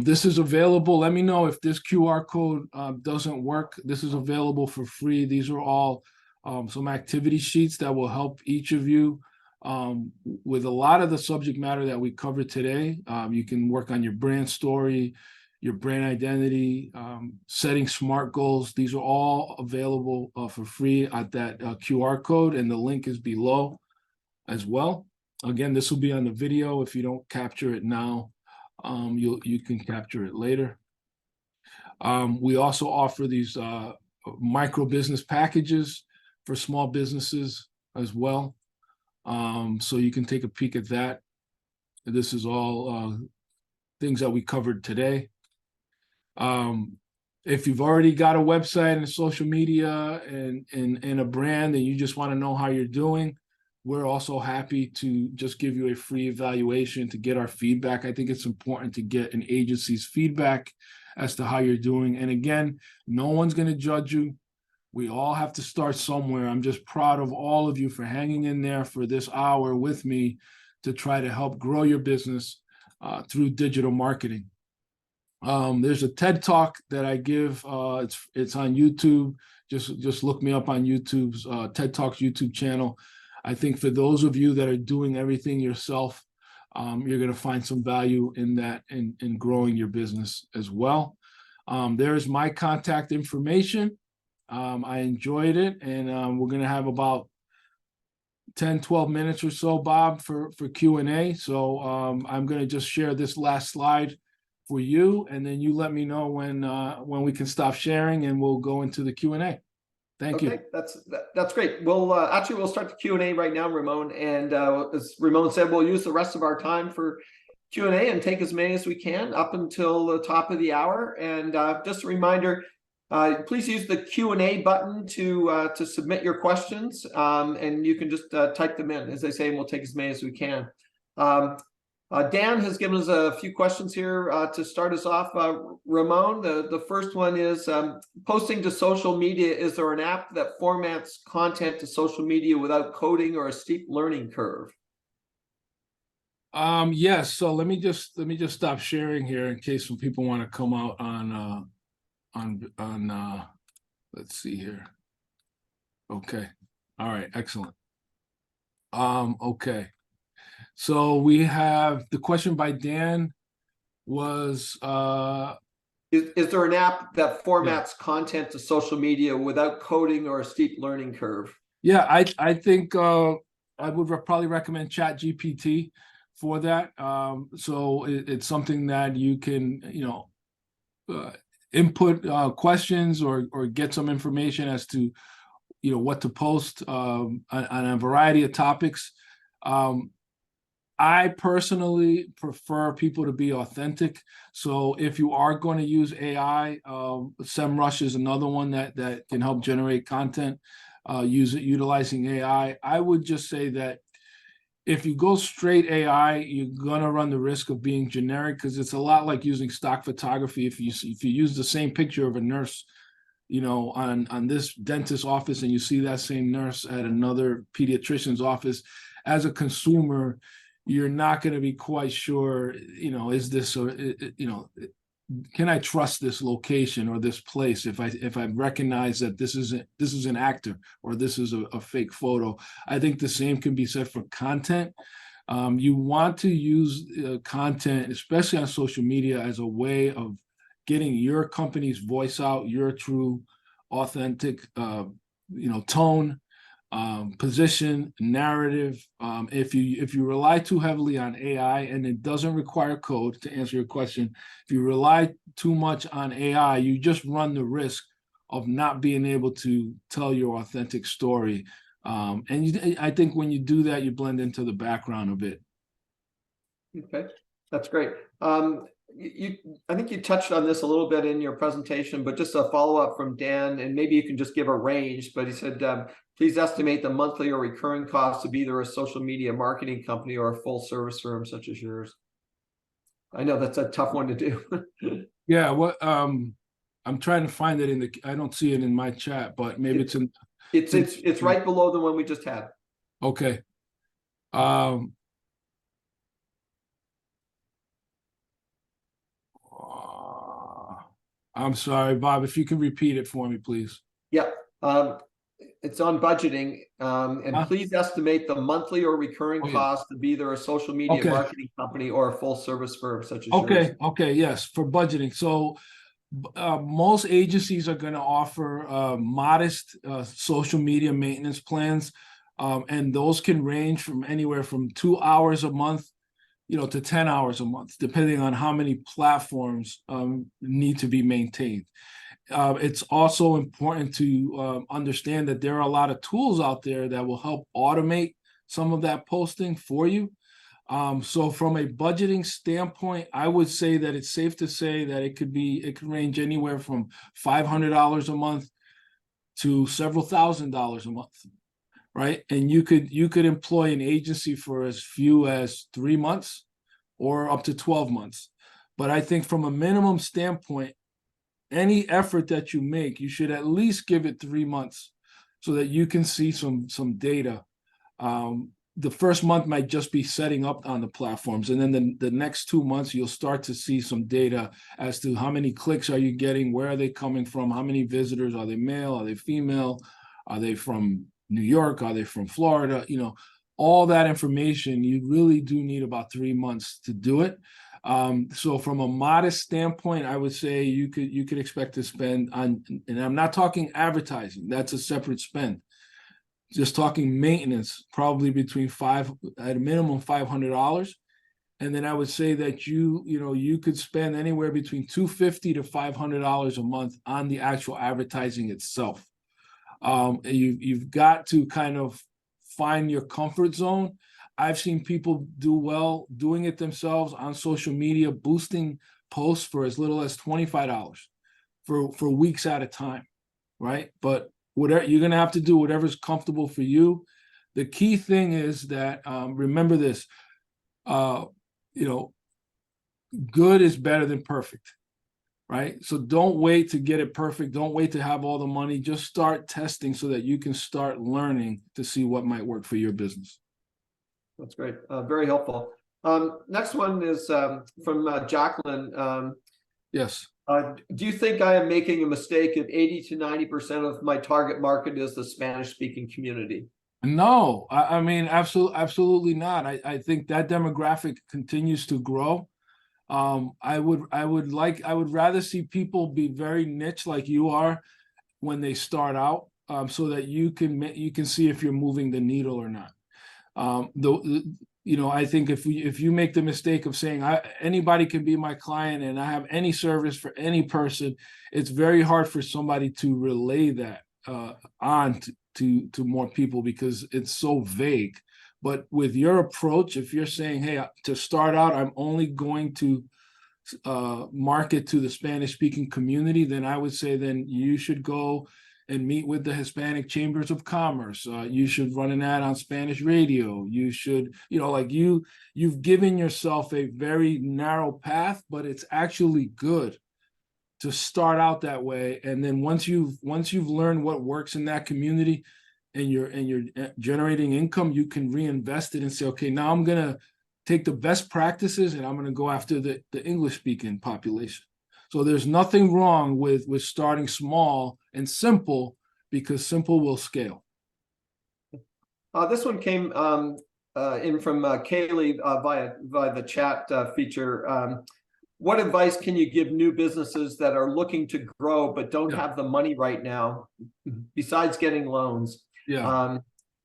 This is available. Let me know if this QR code doesn't work. This is available for free. These are all some activity sheets that will help each of you with a lot of the subject matter that we covered today. You can work on your brand story, your brand identity, setting SMART goals. These are all available for free at that QR code, and the link is below as well. Again, this will be on the video. If you don't capture it now, you can capture it later. We also offer these micro business packages for small businesses as well. So you can take a peek at that. This is all things that we covered today. If you've already got a website and social media and a brand and you just want to know how you're doing, we're also happy to just give you a free evaluation to get our feedback. I think it's important to get an agency's feedback as to how you're doing. And again, no one's going to judge you. We all have to start somewhere. I'm just proud of all of you for hanging in there for this hour with me to try to help grow your business through digital marketing. There's a TED Talk that I give. It's on YouTube. Just look me up on YouTube's TED Talks YouTube channel. I think for those of you that are doing everything yourself, you're going to find some value in that in growing your business as well. There's my contact information. I enjoyed it, and we're going to have about 10, 12 minutes or so, Bob, for Q&A. So I'm going to just share this last slide for you, and then you let me know when we can stop sharing, and we'll go into the Q&A. Thank you. That's great. We'll start the Q&A right now, Ramon. And as Ramon said, we'll use the rest of our time for Q&A and take as many as we can up until the top of the hour. And just a reminder, please use the Q&A button to submit your questions, and you can just type them in, as I say, and we'll take as many as we can. Dan has given us a few questions here to start us off. Ramon, the first one is posting to social media. Is there an app that formats content to social media without coding or a steep learning curve? Yes. So let me just stop sharing here in case some people want to come out on let's see here. Okay. All right. Excellent. Okay. So we have the question by Dan was is there an app that formats content to social media without coding or a steep learning curve? Yeah, I think I would probably recommend ChatGPT for that. So it's something that you can input questions or get some information as to what to post on a variety of topics. I personally prefer people to be authentic. So if you are going to use AI, SEMrush is another one that can help generate content utilizing AI. I would just say that if you go straight AI, you're going to run the risk of being generic, because it's a lot like using stock photography. If you use the same picture of a nurse, on this dentist's office, and you see that same nurse at another pediatrician's office, as a consumer, you're not going to be quite sure, is this, or, can I trust this location or this place if I recognize that this is an actor or this is a fake photo? I think the same can be said for content. You want to use content, especially on social media, as a way of getting your company's voice out, your true, authentic, tone, position, narrative. If you rely too heavily on AI, and it doesn't require code, to answer your question, if you rely too much on AI, you just run the risk of not being able to tell your authentic story. I think when you do that, you blend into the background a bit. Okay, that's great. I think you touched on this a little bit in your presentation, but just a follow-up from Dan, and maybe you can just give a range, but he said, please estimate the monthly or recurring cost of either a social media marketing company or a full service firm such as yours. I know that's a tough one to do. Yeah, I'm trying to find it I don't see it in my chat, but maybe it's in. It's right below the one we just had. Okay. I'm sorry, Bob, if you can repeat it for me, please. Yeah. It's on budgeting, and please estimate the monthly or recurring cost of either a social media marketing company or a full service firm such as yours. Okay, yes, for budgeting. So most agencies are going to offer modest social media maintenance plans, and those can range from anywhere from 2 hours a month, to 10 hours a month, depending on how many platforms need to be maintained. It's also important to understand that there are a lot of tools out there that will help automate some of that posting for you. So from a budgeting standpoint, I would say that it's safe to say that it could range anywhere from $500 a month to several $1,000s a month, right? And you could employ an agency for as few as 3 months or up to 12 months. But I think from a minimum standpoint, any effort that you make, you should at least give it 3 months so that you can see some data. The first month might just be setting up on the platforms, and then the next 2 months you'll start to see some data as to how many clicks are you getting, where are they coming from, how many visitors, are they male, are they female, are they from New York, are they from Florida? All that information. You really do need about 3 months to do it. So from a modest standpoint, I would say you could expect to spend on, and I'm not talking advertising, that's a separate spend. Just talking maintenance, probably between at a minimum $500. And then I would say that you could spend anywhere between $250 to $500 a month on the actual advertising itself. You've got to kind of find your comfort zone. I've seen people do well doing it themselves on social media, boosting posts for as little as $25 for weeks at a time, right? But whatever you're going to have to do, whatever's comfortable for you. The key thing is that remember this, good is better than perfect, right? So don't wait to get it perfect. Don't wait to have all the money. Just start testing so that you can start learning to see what might work for your business. That's great. Very helpful. Next one is from Jacqueline. Yes. Do you think I am making a mistake if 80 to 90% of my target market is the Spanish-speaking community? No, I mean, absolutely not. I think that demographic continues to grow. I would rather see people be very niche like you are when they start out, so that you can see if you're moving the needle or not. I think if you make the mistake of saying anybody can be my client and I have any service for any person, it's very hard for somebody to relay that on to more people because it's so vague. But with your approach, if you're saying, hey, to start out, I'm only going to market to the Spanish-speaking community, then I would say then you should go and meet with the Hispanic Chambers of Commerce. You should run an ad on Spanish radio. You should, you've given yourself a very narrow path, but it's actually good to start out that way. And then once you've learned what works in that community and you're generating income, you can reinvest it and say, okay, now I'm gonna take the best practices and I'm gonna go after the English speaking population. So there's nothing wrong with starting small and simple, because simple will scale. This one came in from Kaylee via the chat feature. What advice can you give new businesses that are looking to grow but don't have the money right now, besides getting loans? Yeah.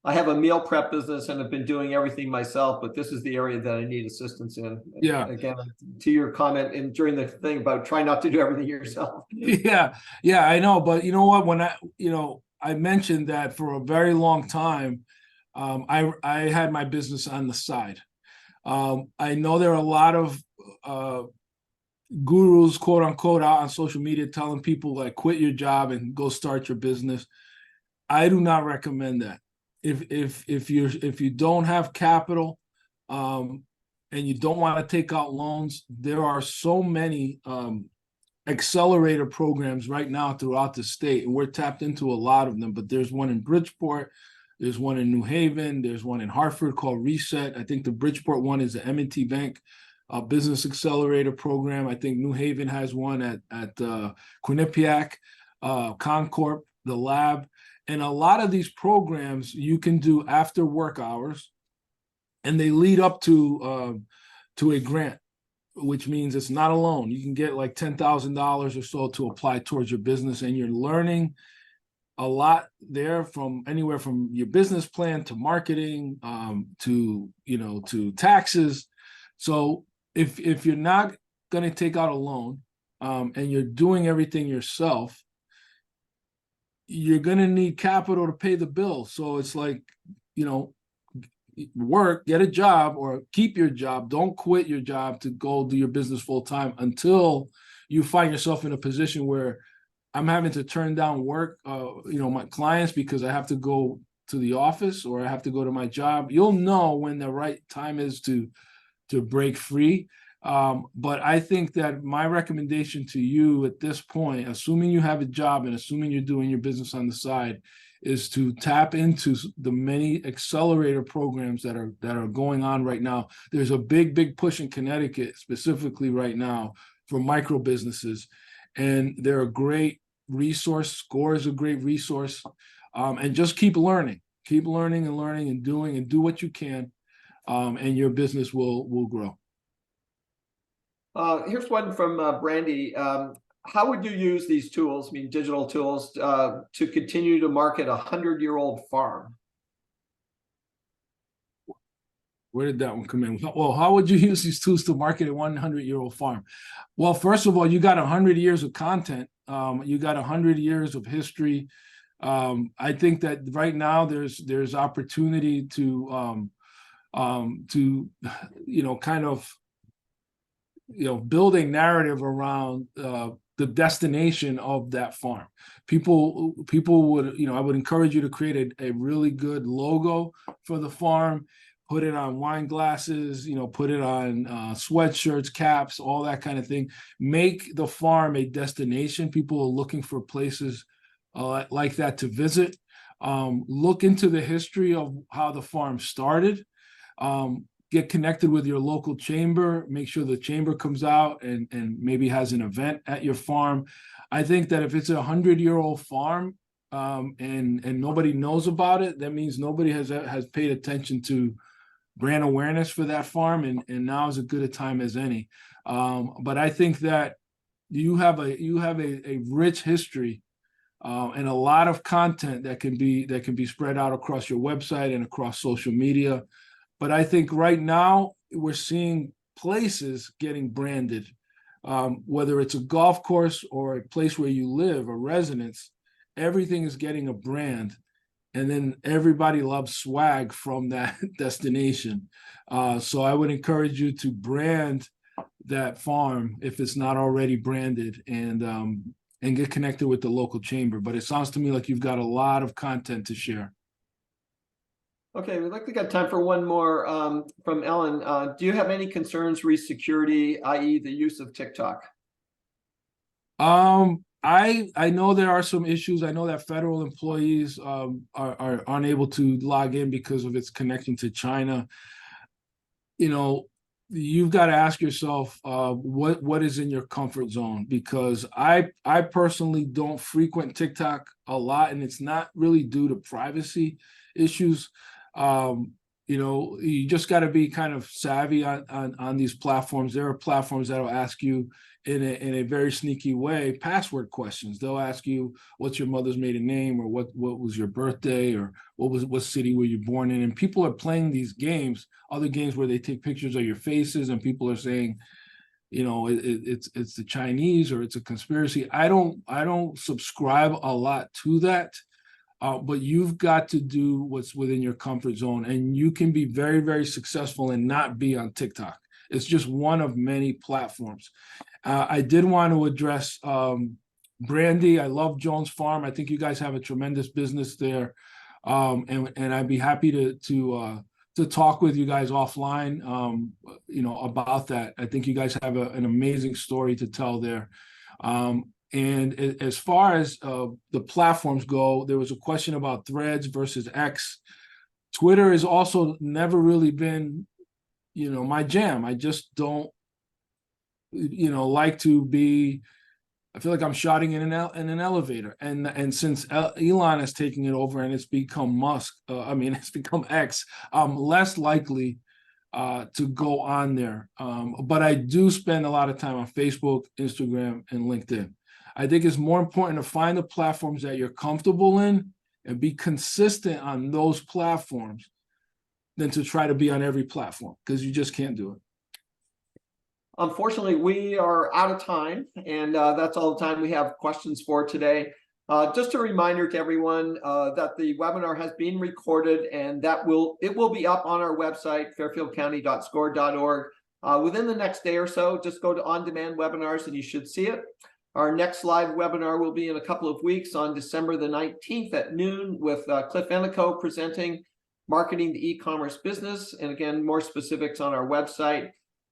I have a meal prep business and have been doing everything myself, but this is the area that I need assistance in. Yeah. Again, to your comment and during the thing about try not to do everything yourself. Yeah, I know, but you know what? When I mentioned that for a very long time, I had my business on the side. I know there are a lot of gurus, quote unquote, out on social media telling people like quit your job and go start your business. I do not recommend that. If you don't have capital, and you don't want to take out loans, there are so many accelerator programs right now throughout the state, and we're tapped into a lot of them. But there's one in Bridgeport, there's one in New Haven, there's one in Hartford called Reset. I think the Bridgeport one is the M&T Bank Business Accelerator Program. I think New Haven has one at Quinnipiac, Concorp, the Lab. And a lot of these programs you can do after work hours, and they lead up to a grant, which means it's not a loan. You can get like $10,000 or so to apply towards your business, and you're learning a lot there, from anywhere from your business plan to marketing, to taxes. So if you're not going to take out a loan, and you're doing everything yourself, you're going to need capital to pay the bill. So it's like, work, get a job, or keep your job. Don't quit your job to go do your business full time until you find yourself in a position where I'm having to turn down work, my clients, because I have to go to the office or I have to go to my job. You'll know when the right time is to break free. But I think that my recommendation to you at this point, assuming you have a job and assuming you're doing your business on the side, is to tap into the many accelerator programs that are going on right now. There's a big push in Connecticut specifically right now for micro businesses, and they're a great resource. SCORE is a great resource, and just keep learning and learning and doing, and do what you can, and your business will grow. Here's one from Brandy. How would you use these tools, digital tools, to continue to market a 100-year-old farm? Where did that one come in? Well, how would you use these tools to market a 100-year-old farm? Well, first of all, you got 100 years of content. You got 100 years of history. I think that right now there's opportunity to build a narrative around the destination of that farm. People would, I would encourage you to create a really good logo for the farm, put it on wine glasses, put it on sweatshirts, caps, all that kind of thing. Make the farm a destination. People are looking for places like that to visit. Look into the history of how the farm started. Get connected with your local chamber, make sure the chamber comes out and maybe has an event at your farm. I think that if it's a 100-year-old farm, and nobody knows about it, that means nobody has paid attention to brand awareness for that farm, and now is as good a time as any. But I think that you have a rich history, and a lot of content that can be spread out across your website and across social media. But I think right now we're seeing places getting branded, whether it's a golf course or a place where you live, a residence. Everything is getting a brand, and then everybody loves swag from that destination. So I would encourage you to brand that farm if it's not already branded, and get connected with the local chamber. But it sounds to me like you've got a lot of content to share. Okay, we'd like to get time for one more from Ellen. Do you have any concerns re security, i.e. the use of TikTok? I know there are some issues. I know that federal employees are unable to log in because of its connection to China. you've got to ask yourself what is in your comfort zone, because I personally don't frequent TikTok a lot, and it's not really due to privacy issues. You just got to be kind of savvy on these platforms. There are platforms that'll ask you in a very sneaky way password questions. They'll ask you what's your mother's maiden name, or what was your birthday, or what city were you born in. And people are playing these games, other games where they take pictures of your faces, and people are saying, it's the Chinese, or it's a conspiracy. I don't subscribe a lot to that. But you've got to do what's within your comfort zone, and you can be very, very successful and not be on TikTok. It's just one of many platforms. I did want to address Brandy. I love Jones Farm. I think you guys have a tremendous business there, and I'd be happy to talk with you guys offline, about that. I think you guys have an amazing story to tell there. And as far as the platforms go, there was a question about Threads versus X. Twitter has also never really been, my jam. I just don't, like to be. I feel like I'm shouting in an elevator. And since Elon is taking it over and it's become it's become X, I'm less likely to go on there. But I do spend a lot of time on Facebook, Instagram, and LinkedIn. I think it's more important to find the platforms that you're comfortable in and be consistent on those platforms than to try to be on every platform, because you just can't do it. Unfortunately, we are out of time, and that's all the time we have questions for today. Just a reminder to everyone that the webinar has been recorded, and it will be up on our website, fairfieldcounty.score.org. Within the next day or so, just go to on-demand webinars and you should see it. Our next live webinar will be in a couple of weeks on December the 19th at noon with Cliff Enico presenting Marketing the E-commerce Business. And again, more specifics on our website.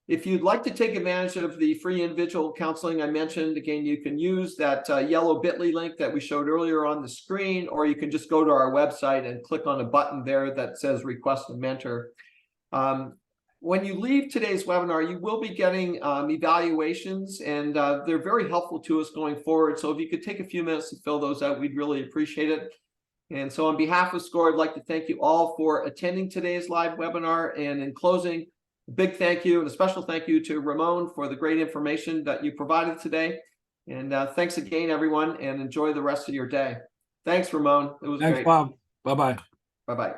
If you'd like to take advantage of the free individual counseling I mentioned, again, you can use that yellow bit.ly link that we showed earlier on the screen, or you can just go to our website and click on a button there that says Request a Mentor. When you leave today's webinar, you will be getting evaluations, and they're very helpful to us going forward. So if you could take a few minutes to fill those out, we'd really appreciate it. And so on behalf of SCORE, I'd like to thank you all for attending today's live webinar. And in closing, a big thank you and a special thank you to Ramon for the great information that you provided today. And thanks again, everyone, and enjoy the rest of your day. Thanks, Ramon. It was great. Thanks, Bob. Bye-bye. Bye-bye.